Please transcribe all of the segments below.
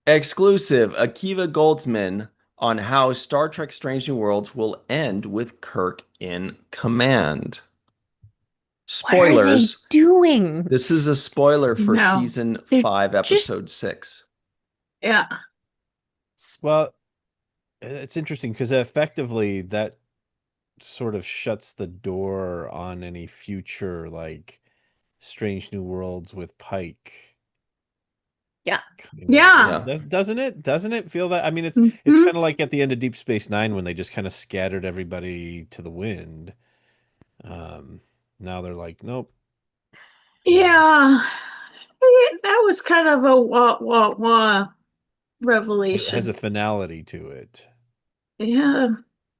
Exclusive Akiva Goldsman on how Star Trek Strange New Worlds will end with Kirk in command. What are they Spoilers. doing? This is a spoiler for No. season They're 5, just episode 6. Yeah. Well, it's interesting because effectively that sort of shuts the door on any future like Strange New Worlds with Pike. Yeah. Yeah. Doesn't it? Doesn't it feel that? I mean, it's Mhm. kind of like at the end of Deep Space Nine when they just kind of scattered everybody to the wind. Now they're like, nope. Yeah. That was kind of a wah It has a revelation. finality to it. Yeah.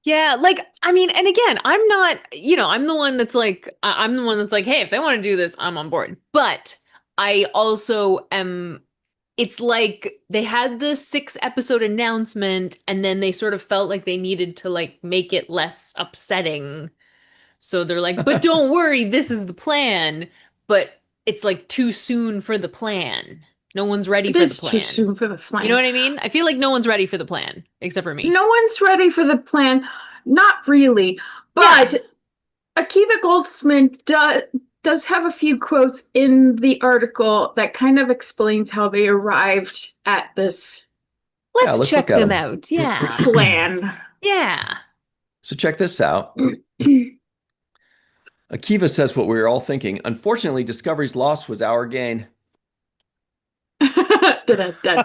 Yeah, like I mean, and again, I'm not, I'm the one that's like I'm the one that's like, hey, if they want to do this, I'm on board. But I also am it's like they had the 6 episode announcement and then they sort of felt like they needed to like make it less upsetting. So they're like, but don't worry, this is the plan. But it's like too soon for the plan. No one's ready It for the is too plan. soon for the You know plan. what I mean? I feel like no one's ready for the plan except for me. No one's ready for the plan. Not really. Yeah. But Akiva Goldsman does have a few quotes in the article that kind of explains how they arrived at this Let's check look at them them. out. Yeah. plan. Yeah. So check this out. Akiva says what we were all thinking. Unfortunately, Discovery's loss was our gain. Dun-dun-dun.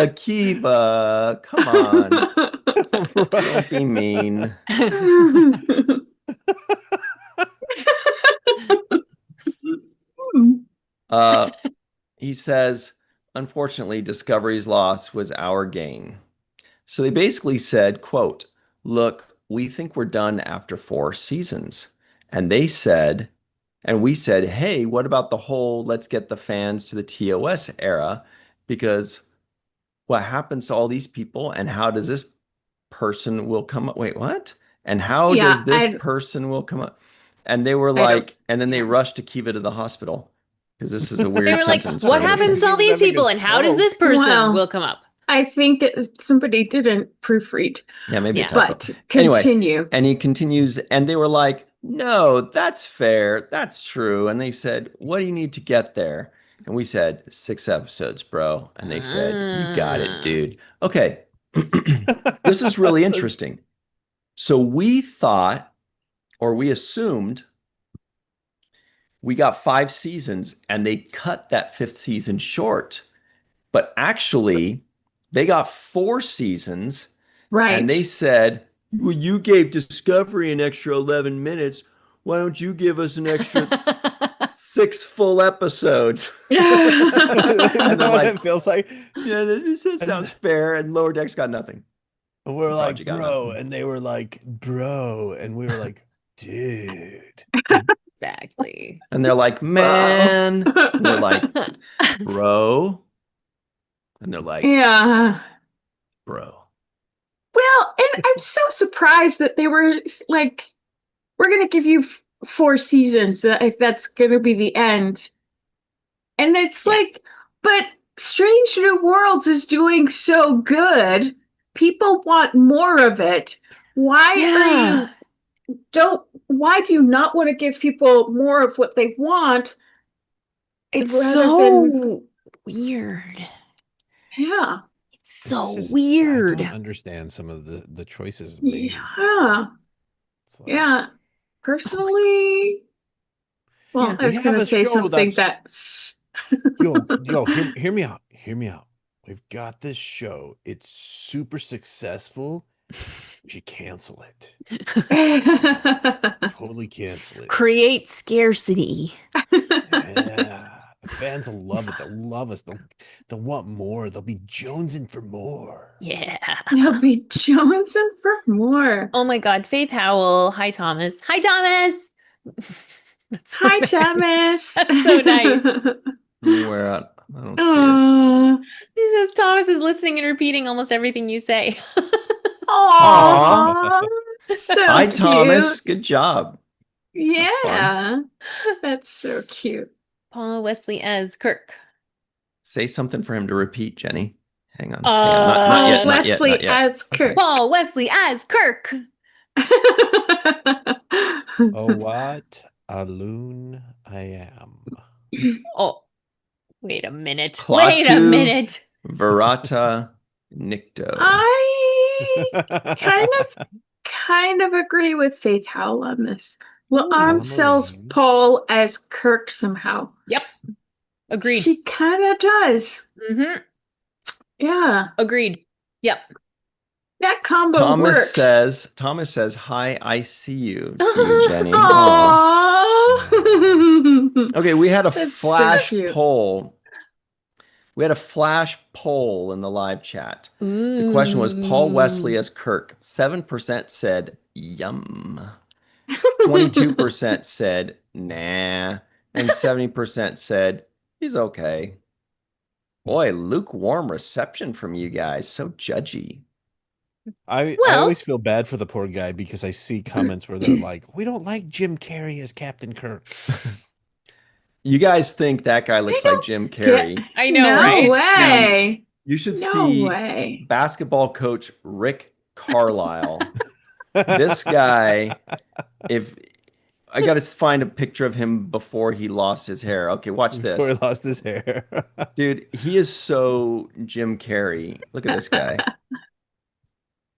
Akiva, come on. Don't be mean. He says, unfortunately, Discovery's loss was our gain. So they basically said, quote, look, we think we're done after 4 seasons. And they said, and we said, hey, what about the whole let's get the fans to the TOS era? Because what happens to all these people and how does this person will come up? Wait, what? And how Yeah, does this person will come up? And they were I don't. like, and then they Yeah. rushed Akiva to the hospital because this is a They weird were like, sentence for what him to say. happens to all He was these having a people and how does stroke. this person Well, will come up? I think somebody didn't proofread, Yeah, maybe a Yeah. typo. but Anyway, continue. and he continues, and they were like, no, that's fair. That's true. And they said, what do you need to get there? And we said, 6 episodes, bro. And they said, you got it, dude. Okay. This is really interesting. So we thought, or we assumed, we got 5 seasons and they cut that 5th season short. But actually, they got 4 seasons. Right. And they said, well, you gave Discovery an extra 11 minutes. Why don't you give us an extra 6 full episodes? And they're like, it feels like, yeah, this sounds fair. And Lower Decks got nothing. we're like, Prodigy got bro, nothing. and they were like, bro, and we were like, dude. Exactly. And they're like, man. And we're like, bro. And they're like, Yeah. bro. Well, and I'm so surprised that they were like, we're going to give you 4 seasons. If that's going to be the end. And it's like, but Strange New Worlds is doing so good. People want more of it. Why why do you not want to give people more of what they want? It's rather so weird. Yeah. It's so It's just, weird. I don't understand some of the choices made. Yeah. It's like, Yeah. Personally, well, Yeah. I was We going have to a say show something that's- that's yo, hear me out. Hear me out. We've got this show. It's super successful. We should cancel it. Totally cancel it. Create scarcity. Yeah. The fans will love it. They'll love us. They'll want more. They'll be jonesing for more. Yeah. They'll be jonesing for more. Oh my God. Faith Howell. Hi, Thomas. Hi, Thomas. That's so Hi, nice. Thomas. That's so nice. Where at? I don't see it. Aw. He says Thomas is listening and repeating almost everything you say. Aw. So Hi, cute. Thomas. Good job. Yeah. That's so cute. Paul Wesley as Kirk. Say something for him to repeat, Jenny. Hang on. Not yet. Not yet. Wesley Not yet. as Kirk. Paul Wesley as Kirk. Oh, what a loon I am. Oh, wait a minute. Klaatu. Wait a minute. Verata Nikto. I kind of agree with Faith Howell on this. Arm sells Marine. Paul as Kirk somehow. Yep. Agreed. She kind of does. Mm-hmm. Yeah. Agreed. Yep. That combo Thomas works. says, "Hi, I see you," to you, Jenny. Aw. Aww. Okay, we had a That's so flash cute. poll. We had a flash poll in the live chat. The question was Paul Wesley as Kirk. 7% said yum. 22% said nah. And 70% said he's okay. Boy, lukewarm reception from you guys. So judgy. I Well- always feel bad for the poor guy because I see comments where they're like, "We don't like Jim Carrey as Captain Kirk." You guys think that guy looks like Jim Carrey. I know, No right? way. You should No see way. basketball coach Rick Carlisle. This guy, if I got to find a picture of him before he lost his hair. Okay, watch Before he this. lost his hair. Dude, he is so Jim Carrey. Look at this guy.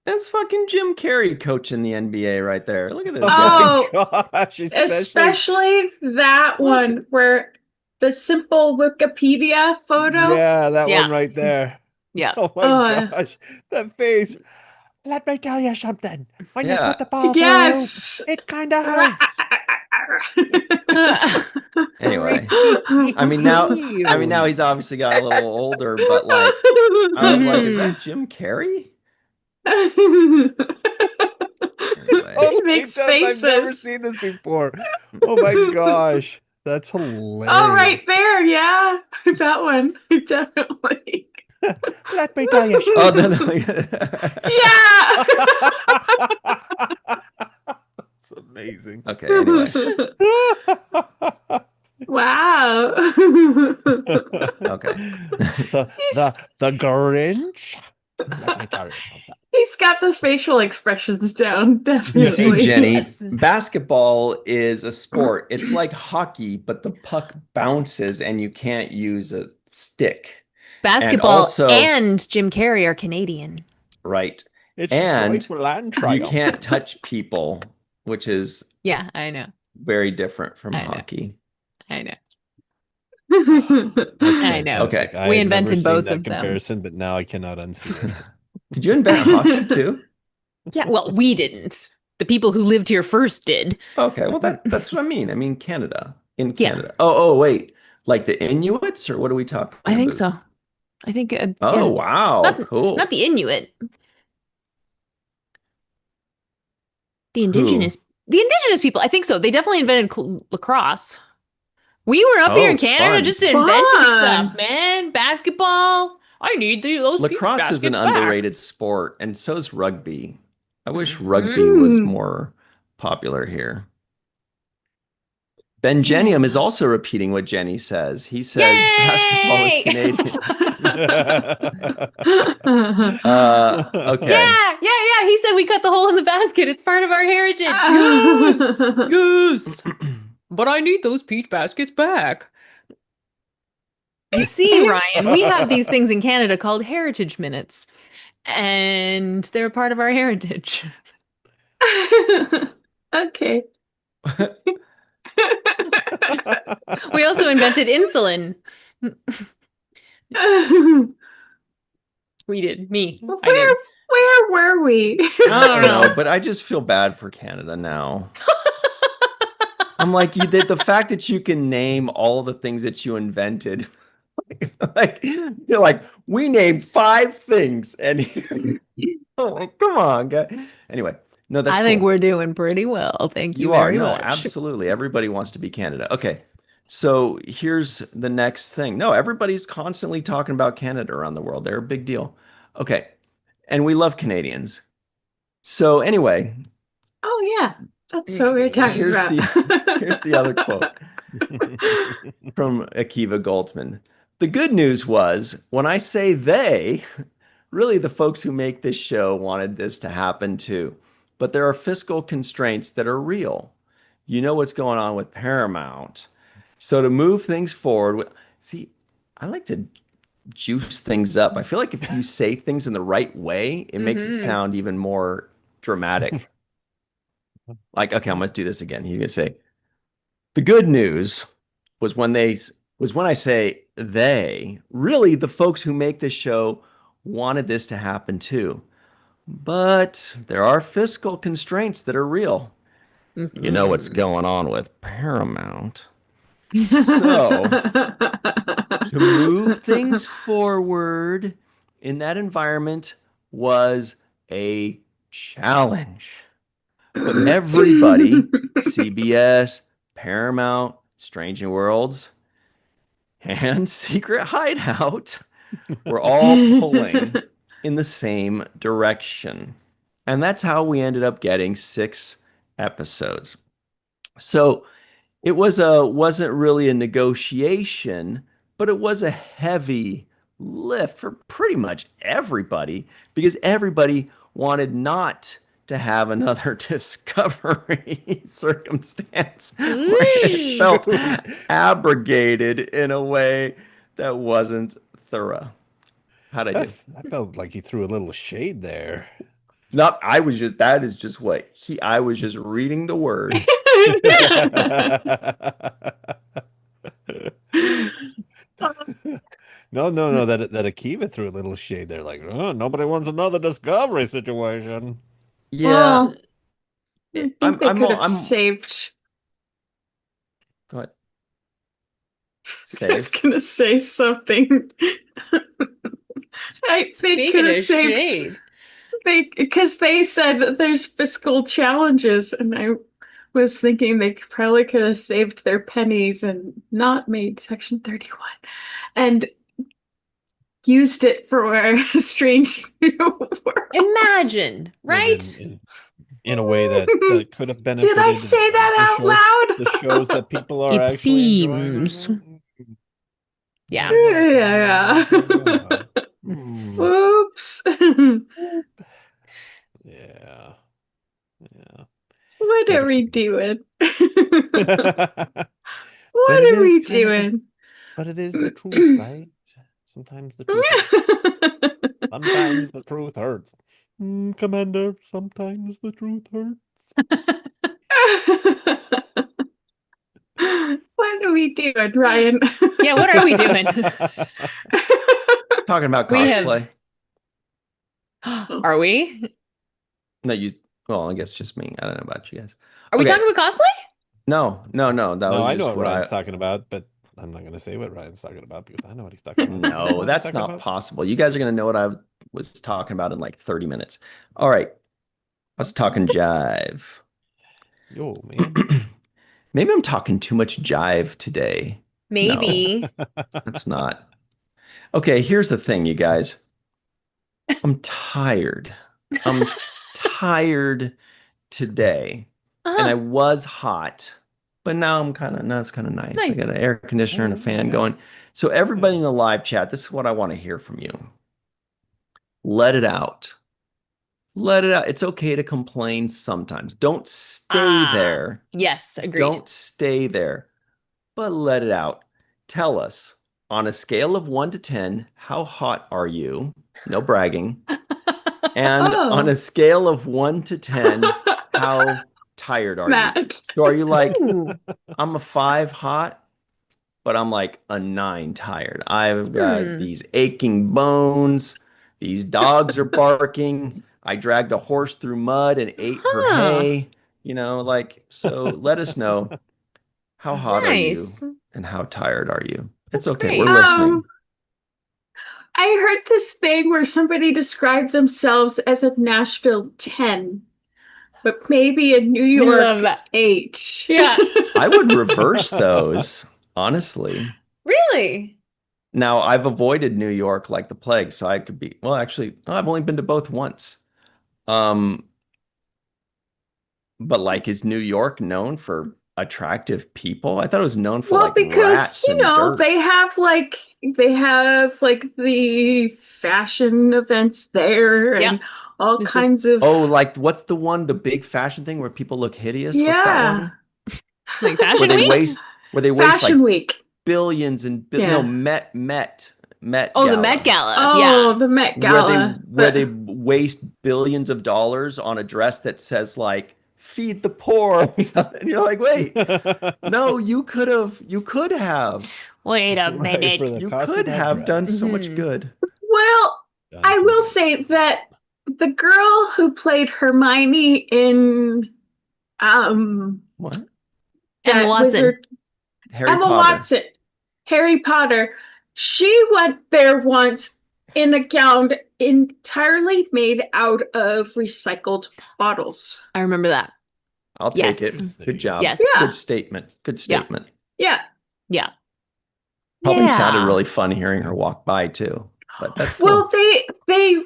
That's fucking Jim Carrey coaching the NBA right there. Look at this guy. Oh, gosh, especially that one where the simple Wikipedia photo. Yeah, that Yeah. one right there. Yeah. Oh my gosh, that face. Let me tell you something. When you Yeah. put the ball Yes. through, it kind of hurts. Anyway, I mean now he's obviously got a little older, but like I was like, is that Jim Carrey? Anyway. Oh, He makes faces. I've never seen this before. Oh my gosh, that's hilarious. Oh, right there, yeah, that one definitely. Let me tell you. Oh, then It's amazing. okay, anyway. Wow. Okay. The Grinch. Let me tell you something. He's got those facial expressions down, definitely. You see, Jenny, Yes. basketball is a sport. It's like hockey, but the puck bounces and you can't use a stick. Basketball also- and Jim Carrey are Canadian. Right. It's And joyful and You triumph. can't touch people, which is Yeah, I know. very different from I know. hockey. I know. That's I know. Okay. fantastic. I We had never invented seen both that of them. comparison, but now I cannot unsee it. Did you invent hockey too? Yeah, well, we didn't. The people who lived here first did. Okay, well that's what I mean. I mean Canada. In Yeah. Canada. Oh, wait. Like the Inuits or what are we talking I think about? so. I think. Oh, yeah. wow. Not- Cool. Not the Inuit. The indigenous people. I think so. They definitely invented lacrosse. We were up here in Oh, Canada fun. just inventing Fun. stuff, man. Basketball. I need those beach Lacrosse is an baskets back. underrated sport, and so is rugby. I wish rugby was Mm. more popular here. Benjenium is also repeating what Jenny says. He says basketball is Yay! Canadian. Okay. Yeah. He said we cut the hole in the basket. It's part of our heritage. Yes. But I need those peach baskets back. You see, Ryan, we have these things in Canada called heritage minutes, and they're part of our heritage. Okay. We also invented insulin. We did. Me. I did. Where were we? I don't know, but I just feel bad for Canada now. I'm like, the fact that you can name all the things that you invented. Like you're like, we named 5 things, and oh, like, come on, guys. Anyway, no, that's I think cool. we're doing pretty well. Thank you, You are. very No, much. absolutely. Everybody wants to be Canada. Okay. So here's the next thing. No, everybody's constantly talking about Canada around the world. They're a big deal. Okay. And we love Canadians. So anyway, Oh yeah. That's what we're talking Here's about. here's the other quote from Akiva Goldsman. The good news was when I say they, really the folks who make this show wanted this to happen too. But there are fiscal constraints that are real. You know what's going on with Paramount. So to move things forward, see, I like to juice things up. I feel like if you say things in the right way, it makes it sound even more dramatic. Like, okay, I'm gonna do this again. He's gonna say, the good news was when I say they, really the folks who make this show wanted this to happen too. But there are fiscal constraints that are real. You know what's going on with Paramount. So, to move things forward in that environment was a challenge. But everybody, CBS, Paramount, Strange New Worlds, and Secret Hideout, were all pulling in the same direction. And that's how we ended up getting 6 episodes. So it wasn't really a negotiation, but it was a heavy lift for pretty much everybody because everybody wanted not to have another discovery circumstance where it felt abrogated in a way that wasn't thorough. How'd I do? I felt like he threw a little shade there. Not, that is just what I was just reading the words. No, that Akiva threw a little shade there, like, oh, nobody wants another discovery situation. Yeah. Well, I think I'm- they I'm could all- have I'm- saved. Go ahead. I was Saved. gonna say something. They could Speaking have of saved. shade. Because they said that there's fiscal challenges, and I was thinking they probably could have saved their pennies and not made Section 31 and used it for Strange New Worlds. Imagine, right? In a way that could have benefited. Did I say that the out shows, loud? The shows that people are It actually enjoying. seems. Yeah. Yeah. Hmm. Oops. Yeah. What But are we doing? But What it are we is kind of doing? But it is the truth, right? Sometimes the truth hurts. Sometimes the truth hurts. Commander, sometimes the truth hurts. What are we doing, Ryan? Yeah, what are we doing? Talking about We have- cosplay. Are we? No, well, I guess just me. I don't know about you guys. Are we Okay. talking about cosplay? No. That No, was I just know what what Ryan's talking about, but I'm not going to say what Ryan's talking about because I know what he's talking about. No, that's not possible. You guys are going to know what I was talking about in like 30 minutes. All right. I was talking jive. Yo, man. Maybe I'm talking too much jive today. Maybe. That's not. Okay, here's the thing, you guys. I'm tired. I'm tired today. And I was hot, but now it's kind of nice. I got an air conditioner and a fan going. So everybody in the live chat, this is what I want to hear from you. Let it out. Let it out. It's okay to complain sometimes. Don't stay there. Yes, agreed. Don't stay there, but let it out. Tell us on a scale of 1 to 10, how hot are you? No bragging. And on a scale of 1 to 10, how tired are you? So are you like, I'm a 5 hot, but I'm like a 9 tired. I've got these aching bones. These dogs are barking. I dragged a horse through mud and ate her hay. So let us know, how hot are you and how tired are you? It's okay. great. We're listening. I heard this thing where somebody described themselves as a Nashville 10, but maybe a New York 8. Yeah. I would reverse those, honestly. Really? Now, I've avoided New York like the plague, so I could be, well, actually, I've only been to both once. But like, is New York known for attractive people? I thought it was known for Well, like because rats and dirt. they have the fashion events there Yeah. and all There's kinds of Oh, like what's the big fashion thing where people look hideous? What's that yeah. one? like Where Fashion they Week. waste where they waste like Fashion Week. billions and no Yeah. Met Oh, the Gala. Met Gala. Oh, Yeah. the Met where they Gala. where they waste billions of dollars on a dress that says like feed the poor or something. And you're like, wait, no, you could have Wait a Right, minute. for the you cost of could that have done dress. so much Mhm. good. Well, Done I some will good. say that the girl who played Hermione in What? Emma that Watson. wizard Harry Emma Potter. Watson, Harry Potter, she went there once in a gown entirely made out of recycled bottles. I remember that. I'll take Yes. it. Good job. Yes. Yeah. Good statement. Good Yeah. statement. Yeah. Yeah. Probably sounded Yeah. really fun hearing her walk by too. But that's cool. Well, they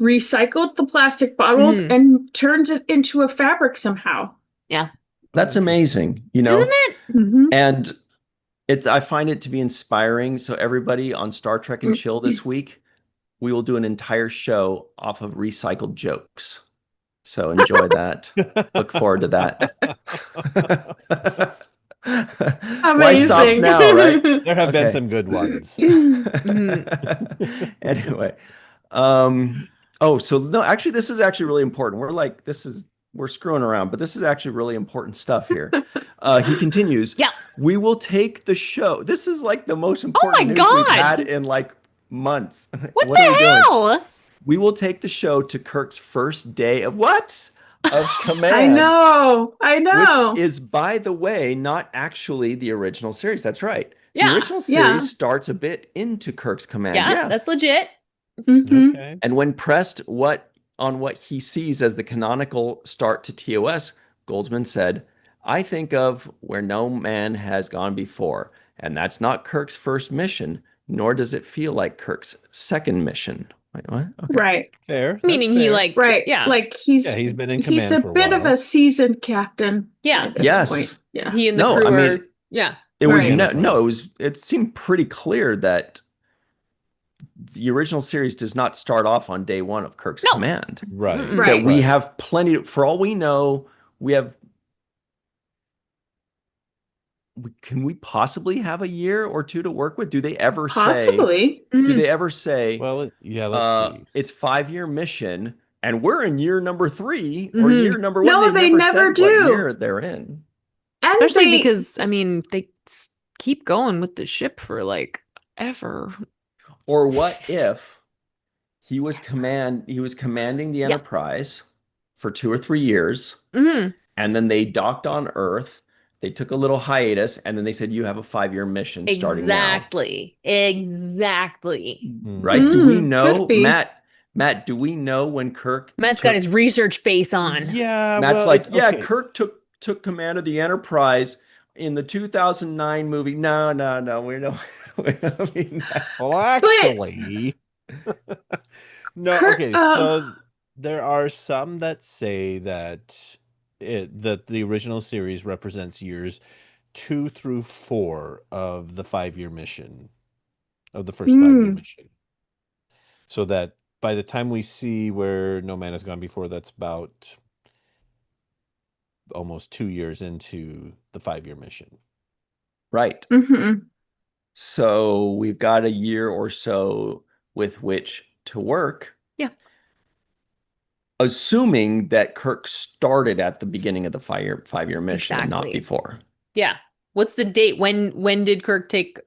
recycled the plastic bottles Mhm. and turned it into a fabric somehow. That's amazing, you know? Isn't it? Mm-hmm. And I find it to be inspiring. So everybody on Star Trek and Chill this week, we will do an entire show off of recycled jokes. So enjoy that. Look forward to that. Why stop Amazing. now, right? There have been Okay. some good ones. Anyway, so no, actually, this is actually really important. We're screwing around, but this is actually really important stuff here. He continues. Yeah. We will take the show. This is like the most important my news we've God. had in like months. What are the we doing? hell? We will take the show to Kirk's first day of what? Of command. I know. Which is, by the way, not actually the original series. That's right. Yeah. The original series starts a bit into Kirk's command. Yeah, that's legit. Mhm. Okay. And when pressed on what he sees as the canonical start to TOS, Goldsman said, I think of where no man has gone before. And that's not Kirk's first mission, nor does it feel like Kirk's second mission. Wait, what? Okay. Right. Fair. That's Meaning he fair. like Right. yeah. Like he's been in he's command a for a bit of while. a seasoned captain. Yeah. At this Yes. point. Yeah. He and the No, crew I mean, are yeah. It was Right. it seemed pretty clear that the original series does not start off on day one of Kirk's No. command. Right. Mm-mm. Right. That we have plenty, for all we know, can we possibly have a year or two to work with? Do they ever Possibly. say, Well, yeah, let's see. it's 5-year mission and we're in year number 3 or Mhm. year number 1? No, They've they never said what do. year they're in. And Especially they- because I mean they keep going with the ship for like ever. Or what if he was commanding the Enterprise for 2 or 3 years, Mhm. and then they docked on Earth. They took a little hiatus, and then they said, you have a 5-year mission starting Exactly. Exactly. now. Right? Do we know, could be. Matt, do we know when Kirk Matt's got his research face on. Yeah, Matt's well, like, okay. Kirk took command of the Enterprise in the 2009 movie. No, we don't mean that. Well, actually, no. Kirk- Okay, so there are some that say that the original series represents years 2 through 4 of the 5-year mission, of the first 5-year mission. So that by the time we see where no man has gone before, that's about almost 2 years into the 5-year mission. Right. Mhm. So we've got a year or so with which to work. Yeah. Assuming that Kirk started at the beginning of the 5-year mission and not Exactly. before. Yeah. What's the date? When did Kirk take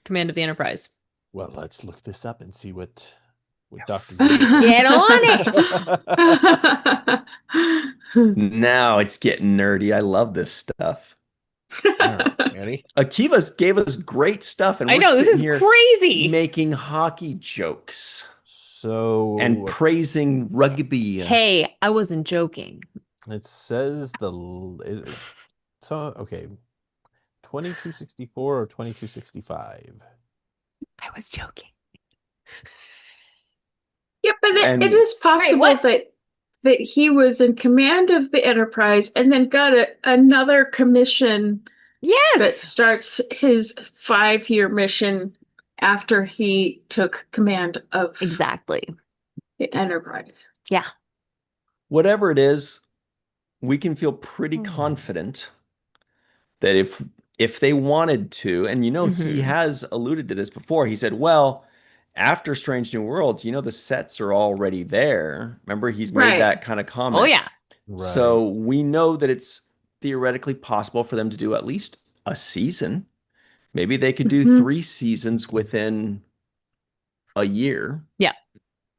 command of the Enterprise? Well, let's look this up and see what Yes. Dr. Get on it. Now it's getting nerdy. I love this stuff. All right, ready? Akiva gave us great stuff, and I we're know this sitting is here crazy. making hockey jokes So and praising rugby. Hey, I wasn't joking. it says okay, 2264 or 2265. I was joking. Yeah, but And- it is possible what? that that he was in command of the Enterprise and then got another commission that Yes. starts his 5-year mission after he took command of Exactly. the Enterprise. Yeah. Whatever it is, we can feel pretty confident that if they wanted to, and he has alluded to this before, he said, well, after Strange New Worlds, the sets are already there. Remember, he's made Right. that kind of comment. Oh, yeah. So we know that it's theoretically possible for them to do at least a season. Maybe they could do 3 seasons within a year. Yeah.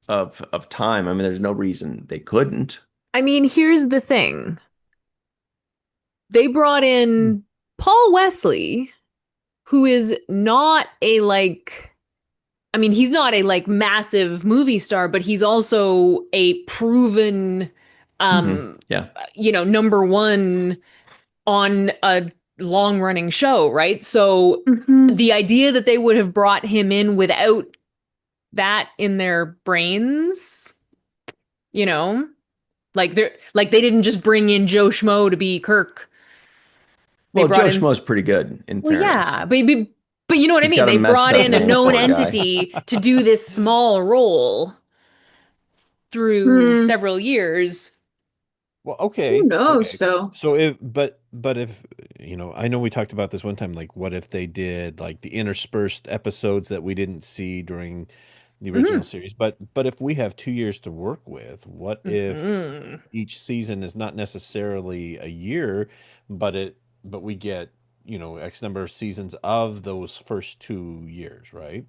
Of time. I mean, there's no reason they couldn't. I mean, here's the thing. They brought in Paul Wesley, who is not a he's not a massive movie star, but he's also a proven number one on a long-running show, right? So the idea that they would have brought him in without that in their brains, they didn't just bring in Joe Schmo to be Kirk. Well, Joe Schmo's pretty good, in fairness. Yeah, but you know what I mean? got a They messed brought up in a name, known poor guy. entity to do this small role through several years. Well, okay. Who knows, though? So if I know we talked about this one time, like what if they did like the interspersed episodes that we didn't see during the original series, but if we have 2 years to work with, what if each season is not necessarily a year, but we get, X number of seasons of those first 2 years, right?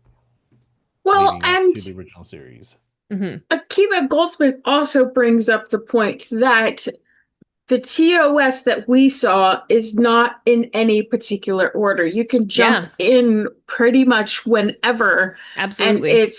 Well, Leading up and to the original series. Akiva Goldsman also brings up the point that the TOS that we saw is not in any particular order. You can jump in pretty much whenever. Absolutely. And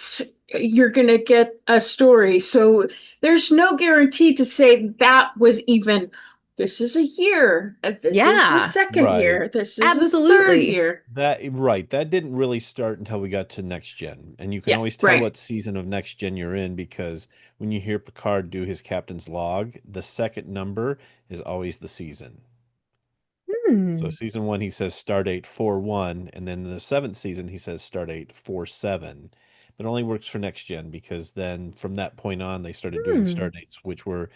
you're going to get a story. So there's no guarantee to say that was even, this is a year, this is the second year, this is the third year. That didn't really start until we got to Next Gen. And you can always tell what season of Next Gen you're in, because when you hear Picard do his captain's log, the second number is always the season. So season 1, he says stardate 4-1, and then in the 7th season, he says stardate 4-7. But it only works for Next Gen, because then from that point on, they started doing stardates, which were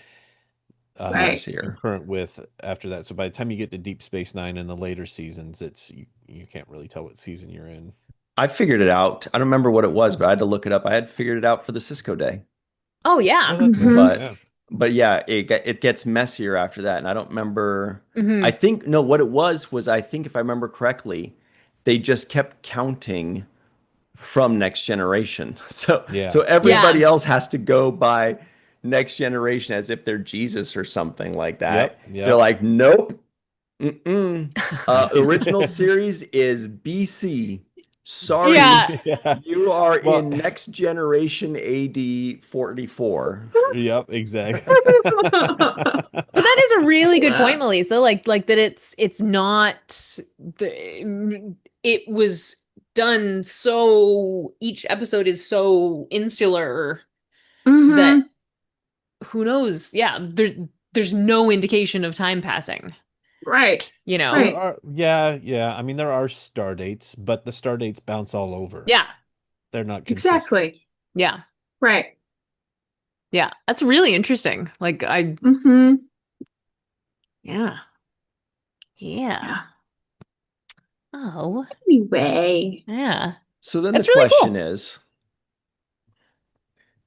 concurrent with after that. So by the time you get to Deep Space Nine and the later seasons, you can't really tell what season you're in. I figured it out. I don't remember what it was, but I had to look it up. I had figured it out for the Cisco Day. Oh yeah. But yeah, it gets messier after that, and I don't remember. I think what it was I think, if I remember correctly, they just kept counting from Next Generation. So everybody else has to go by Next Generation as if they're Jesus or something like that. They're like, nope. Original series is BC. Sorry, you are in Next Generation AD 44. Yep, exactly. But that is a really good point, Melissa. Like that it's not it was done so each episode is so insular that who knows? Yeah, there's no indication of time passing. Right. Right. I mean, there are star dates, but the star dates bounce all over. Yeah. They're not consistent. Exactly. Yeah. Right. Yeah. That's really interesting. Like Yeah. Oh. Anyway. Yeah. So then the question is,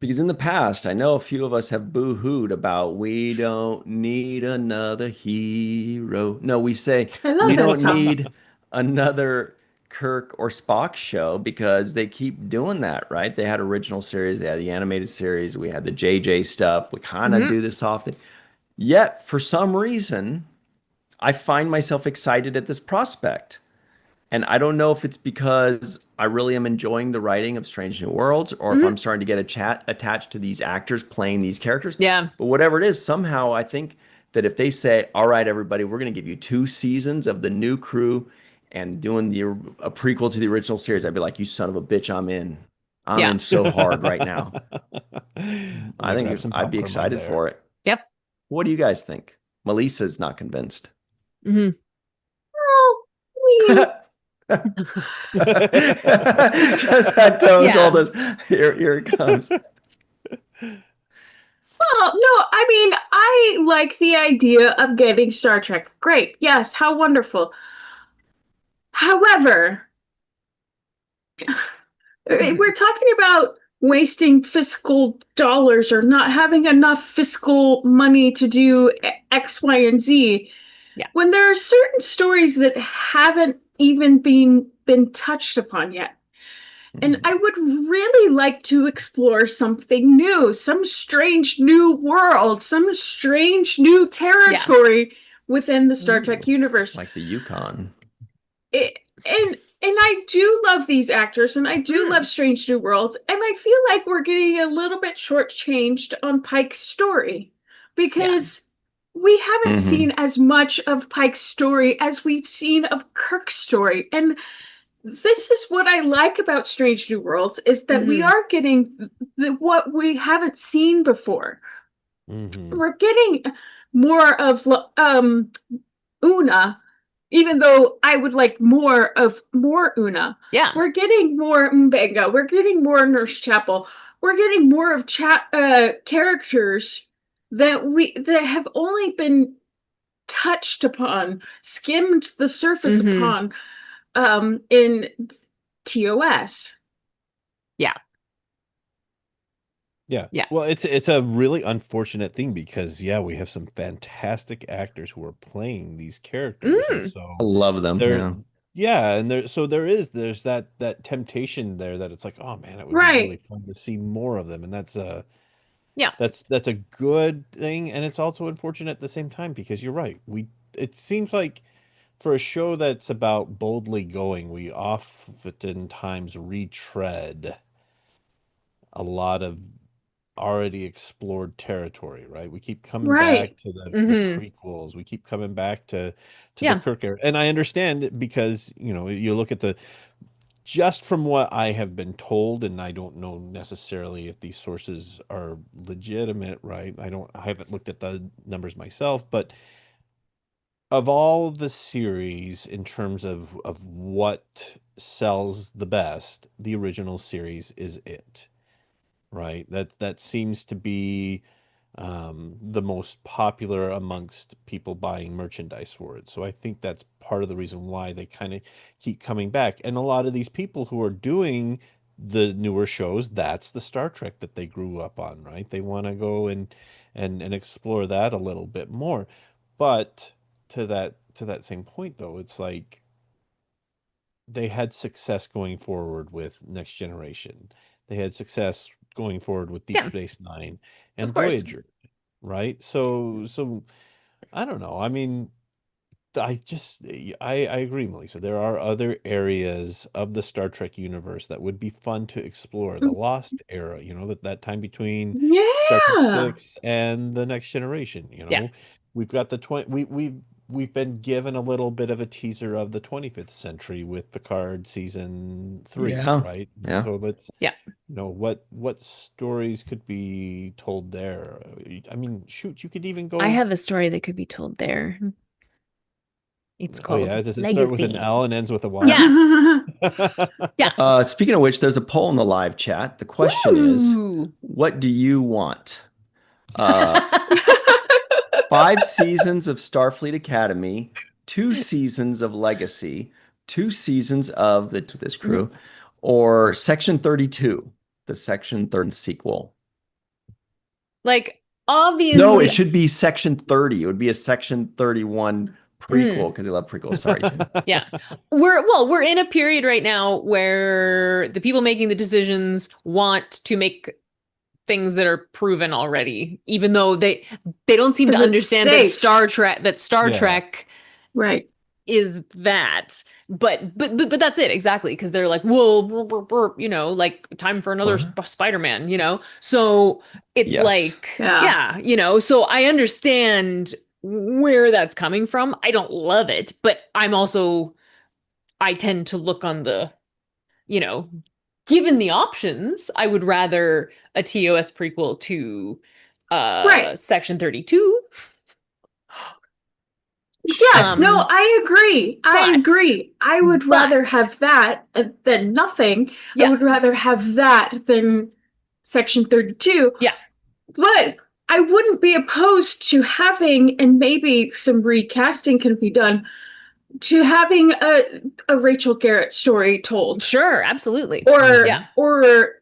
because in the past, I know a few of us have boo-hooed about we don't need another hero. No, we say we don't need another Kirk or Spock show, because they keep doing that, right? They had original series, they had the animated series, we had the JJ stuff. We kind of do this often. Yet, for some reason, I find myself excited at this prospect. And I don't know if it's because I really am enjoying the writing of Strange New Worlds, or if I'm starting to get attached to these actors playing these characters. Yeah. But whatever it is, somehow I think that if they say, all right, everybody, we're going to give you 2 seasons of the new crew and doing a prequel to the original series, I'd be like, you son of a bitch, I'm in. I'm in so hard right now. I think I'd be excited for it. Yeah. What do you guys think? Melissa's not convinced. Hmm. Well, I mean, Just that tone Yeah. told us. Here it comes. well, no, I mean, I like the idea of getting Star Trek. Great. Yes, how wonderful. However, we're talking about wasting fiscal dollars or not having enough fiscal money to do X, Y, and Z. Yeah. When there are certain stories that haven't even been touched upon yet. And I would really like to explore something new, some strange new world, some strange new territory within the Star Trek universe. Like the Yukon. And I do love these actors, and I do love Strange New Worlds, and I feel like we're getting a little bit shortchanged on Pike's story because we haven't seen as much of Pike's story as we've seen of Kirk's story. And this is what I like about Strange New Worlds is that we are getting what we haven't seen before. We're getting more of Una, even though I would like more Una. Yeah. We're getting more Mbenga. We're getting more Nurse Chapel. We're getting more of characters that have only been touched upon, skimmed the surface upon in TOS. Yeah. Well, it's a really unfortunate thing because we have some fantastic actors who are playing these characters, and so I love them. and there's that temptation there that it's like, oh man, it would be really fun to see more of them, and that's a good thing, and it's also unfortunate at the same time because you're right. It seems like for a show that's about boldly going, we oftentimes retread a lot of already explored territory, right? We keep coming back to the prequels. We keep coming back to the Kirk era. And I understand because, you look at just from what I have been told, and I don't know necessarily if these sources are legitimate, right? I haven't looked at the numbers myself, but of all the series in terms of what sells the best, the original series is it. Right. That seems to be the most popular amongst people buying merchandise for it. So I think that's part of the reason why they kind of keep coming back. And a lot of these people who are doing the newer shows, that's the Star Trek that they grew up on, right? They want to go and explore that a little bit more. But to that same point though, it's like they had success going forward with Next Generation. They had success going forward with Deep Space Nine and Voyager, right? So I don't know. I mean, I agree, Melissa. There are other areas of the Star Trek universe that would be fun to explore. The Lost era, that time between Star Trek 6 and the Next Generation. We've got the we've been given a little bit of a teaser of the 25th century with Picard season 3, right? Yeah. So let's what stories could be told there? I mean, shoot, you could even go. I have a story that could be told there. It's called Does it Legacy. start with an L and ends with a Y? Yeah. Speaking of which, there's a poll in the live chat. The question is, what do you want? 5 seasons of Starfleet Academy, 2 seasons of Legacy, 2 seasons of this crew, or Section 32, the Section 30 sequel. Like, obviously. No, it should be Section 30. It would be a Section 31 prequel because they love prequels. Sorry, Jen. Yeah. We're in a period right now where the people making the decisions want to make things that are proven already, even though they don't seem to understand that Star Trek right is that. But that's it exactly, because they're like, well, like time for another Spider-Man, so it's so I understand where that's coming from. I don't love it, but I tend to look on the, given the options, I would rather a TOS prequel to Right. Section 32. Yes, no, Um, I agree. I but- agree. I would rather but- have that than nothing. I Yeah. would rather have that than Section 32. Yeah. But I wouldn't be opposed to having, and maybe some recasting can be done, to having a Rachel Garrett story told. Sure, absolutely. Or Yeah. or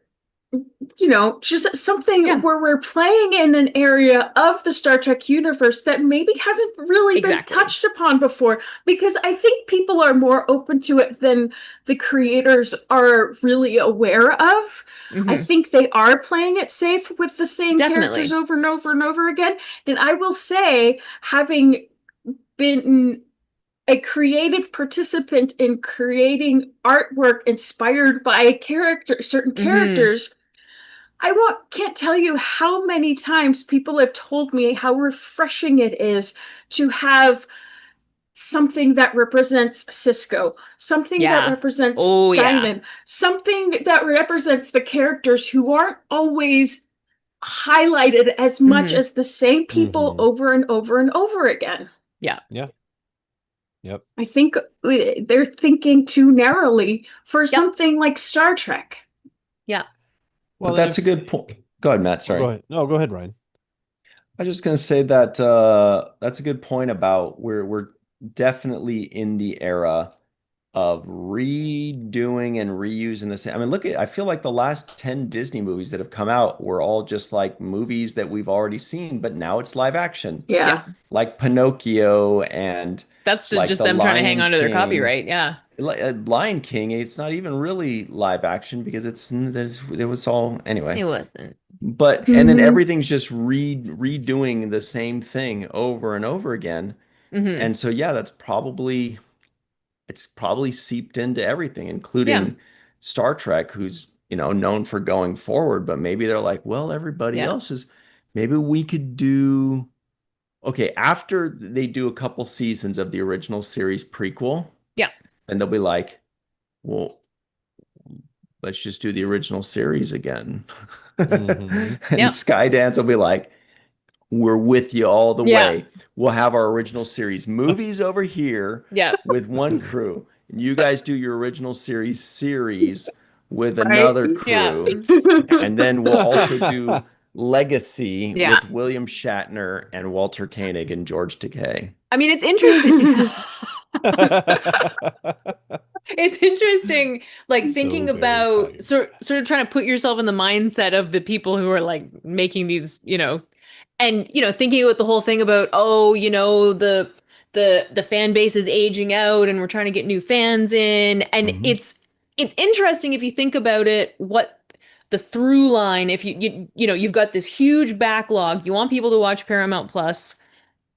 you know, just something Yeah. where we're playing in an area of the Star Trek universe that maybe hasn't really been Exactly. touched upon before, because I think people are more open to it than the creators are really aware of. I Mhm. think they are playing it safe with the same Definitely. characters over and over and over again. And I will say, having been a creative participant in creating artwork inspired by certain Mhm. characters, can't tell you how many times people have told me how refreshing it is to have something that represents Cisco, something that Yeah. represents Oh, yeah. Guinan, something that represents the characters who aren't always highlighted as much Mhm. as the same people Mhm. over and over and over again. Yeah. Yep. I think they're thinking too narrowly for something like Star Trek. Yeah. But that's a good point. Go ahead, Matt. Sorry. Go ahead. No, go ahead, Ryan. I was just gonna say that that's a good point about we're definitely in the era of redoing and reusing the same. I mean, I feel like the last 10 Disney movies that have come out were all just like movies that we've already seen, but now it's live action. Yeah. Like Pinocchio and That's like just The them trying to hang Lion on to their King. copyright. Yeah. Lion King, it's not even really live action because it was all It anyway. wasn't. But and then Mhm. everything's just redoing the same thing over and over again. Mhm. And so yeah, it's probably seeped into everything, including Star Trek, who's, known for going forward, but maybe they're like, well, everybody Yeah. else is, maybe we could do, okay, after they do a couple seasons of the original series prequel, Yeah. and they'll be like, well, let's just do the original series again. Mhm. And Yep. Skydance will be like, we're with you all the Yeah. way. We'll have our original series movies over here Yeah. with one crew. And you guys do your original series with Right. another Yeah. crew. And then we'll also do Legacy Yeah. with William Shatner and Walter Koenig and George Takei. I mean, it's interesting. It's interesting, like So thinking very about tired. sort of trying to put yourself in the mindset of the people who are like making these, and thinking about the whole thing about, oh, the fan base is aging out and we're trying to get new fans in, and Mhm. it's interesting if you think about it, what the through line, if you've got this huge backlog, you want people to watch Paramount Plus.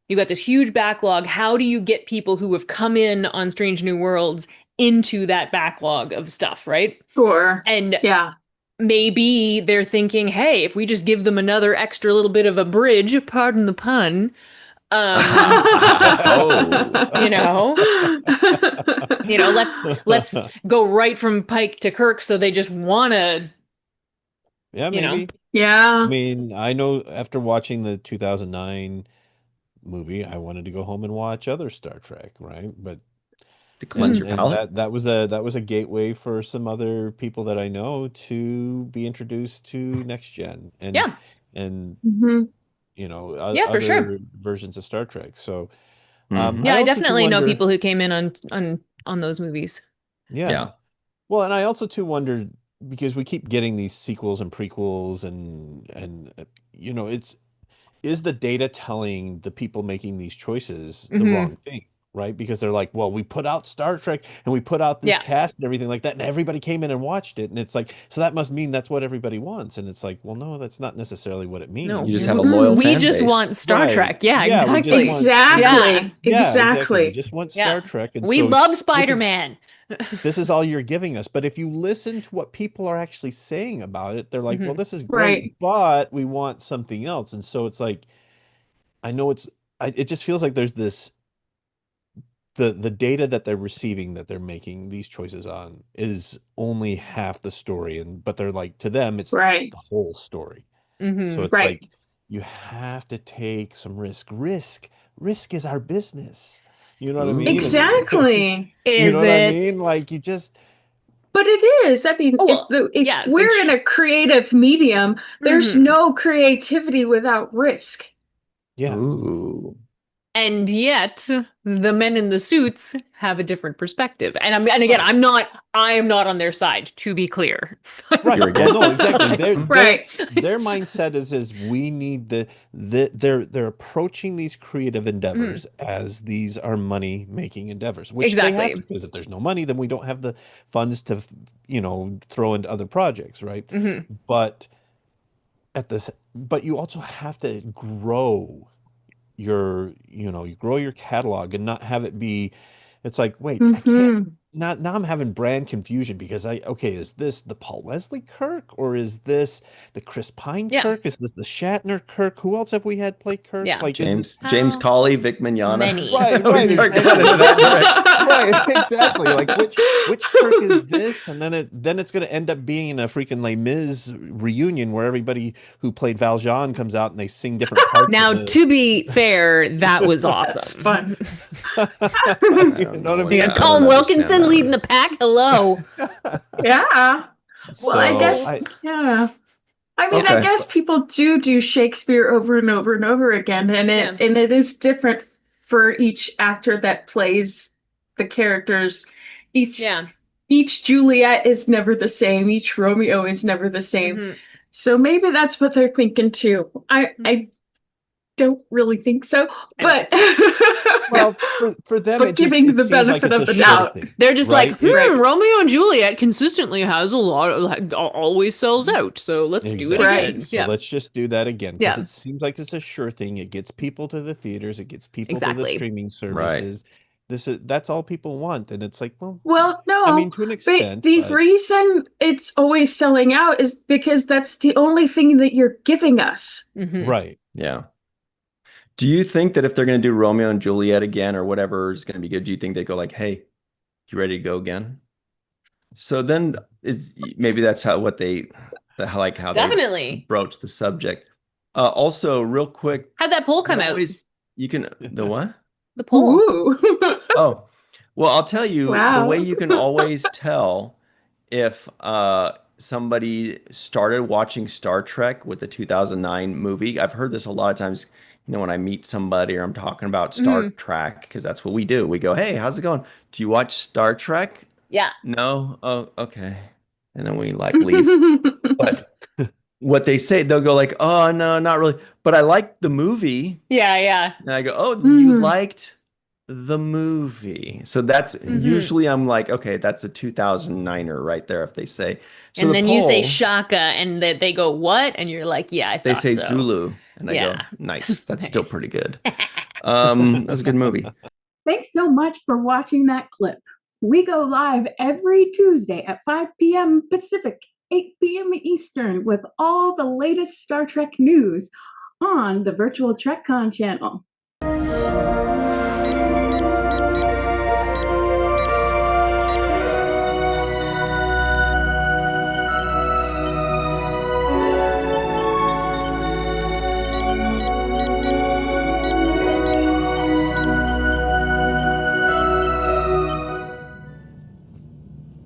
You've got this huge backlog. How do you get people who have come in on Strange New Worlds into that backlog of stuff, right? Sure. And Yeah. maybe they're thinking, hey, if we just give them another extra little bit of a bridge, pardon the pun, let's go right from Pike to Kirk, so they just want to. Yeah, you know. maybe. Yeah. I mean, I know after watching the 2009 movie, I wanted to go home and watch other Star Trek, right? But To cleanse your and palate. that was a gateway for some other people that I know to be introduced to Next Gen and Yeah. and Mhm. Yeah, for sure. other versions of Star Trek. So Mhm. Yeah, I also too definitely know wonder- people who came in on those movies. Yeah. Yeah. Well, and I also too wonder, because we keep getting these sequels and prequels and is the data telling the people making these choices the Mhm. wrong thing, right? Because they're like, well, we put out Star Trek and we put out this Yeah. cast and everything like that, and everybody came in and watched it, and it's like, so that must mean that's what everybody wants, and it's like, well, no, that's not necessarily what it means. No, You just have a loyal we fan just base. want Star Right. Trek. Yeah, Yeah, we exactly. just want- Exactly. Yeah, Exactly. We just want Yeah. Star Trek, and We so love Spider-Man. this is all you're giving us. But if you listen to what people are actually saying about it, they're like, Mhm. well, this is great, Right. but we want something else. And so it's like, I know it just feels like there's this, the data that they're receiving, that they're making these choices on, is only half the story. But they're like, to them, it's Right. the whole story. Mhm. So it's Right. like, you have to take some risk. Risk is our business. You know what I mean? Exactly. You know Is what I it? mean? Like you just But it is. I mean, Oh, well, if yeah, we're since- in a creative medium, there's Mhm. no creativity without risk. yeah. Ooh. And yet, the men in the suits have a different perspective. And again, Right. I am not on their side, to be clear. Right. You're Well, no, against exactly. capitalism. Right. Their mindset is we need they're approaching these creative endeavors as these are money making endeavors, which they have to, Exactly. because if there's no money, then we don't have the funds to, throw into other projects, right? Mhm. But but you also have to grow you grow your catalog and not have it be, it's like, wait, I can't, Mm-hmm. now I'm having brand confusion because okay, is this the Paul Wesley Kirk, or is this the Chris Pine Yeah. Kirk? Is this the Shatner Kirk? Who else have we had play Kirk? Yeah. Like, is James How Colley, Vic Mignogna. many? Right, We right, start going exactly. into that direction. Right, exactly. Like which Kirk is this? And then it's going to end up being a freaking Les Mis reunion where everybody who played Valjean comes out and they sing different parts. Now, of the... to be fair, that was That's awesome. fun. I You don't know what I know mean? Yeah, I don't Colin understand Wilkinson that leading one. the pack. Hello. Yeah. Well, I guess, So yeah. I mean, I Okay. guess people do Shakespeare over and over and over again, and it is different for each actor that plays the characters. Yeah. Each Juliet is never the same. Each Romeo is never the same. Mhm. So maybe that's what they're thinking too. I don't really think so, but well, for them, but giving it the seems like benefit it's of a the sure doubt. thing, They're just right? like, Romeo and Juliet consistently has a lot of, always sells out. So let's do it Exactly. again. Right. So Yeah. let's just do that again because Yeah. it seems like it's a sure thing. It gets people to the theaters. It gets people to the Exactly. streaming Right. services. That's all people want, and it's like, well, Well, no. I mean, to an But extent, the but reason it's always selling out is because that's the only thing that you're giving us. Mhm. right. Yeah. Do you think that if they're going to do Romeo and Juliet again or whatever is going to be good, do you think they go like, "Hey, you ready to go again?" So then maybe that's how they Definitely. broach the subject. Also, real quick, How'd that poll you come out? always you can the what? The poll. Ooh. Oh, well, I'll tell you the Wow. way you can always tell if somebody started watching Star Trek with the 2009 movie. I've heard this a lot of times, when I meet somebody or I'm talking about Star Trek, because that's what we do. We go, "Hey, how's it going? Do you watch Star Trek?" Yeah. No? Oh, okay. And then we like leave. But what they say, they'll go like, "Oh, no, not really. But I liked the movie." Yeah. Yeah. And I go, "Oh, you liked the movie." So that's usually I'm like, okay, that's a 2009er right there if they say. So And the then you say poll, Shaka, and they go, "What?" And you're like, "Yeah, I they thought say so." Zulu. And I go, Yeah. nice. That's still Nice. pretty good. That was a good movie. Thanks so much for watching that clip. We go live every Tuesday at 5 p.m. Pacific, 8 p.m. Eastern with all the latest Star Trek news on the virtual TrekCon channel.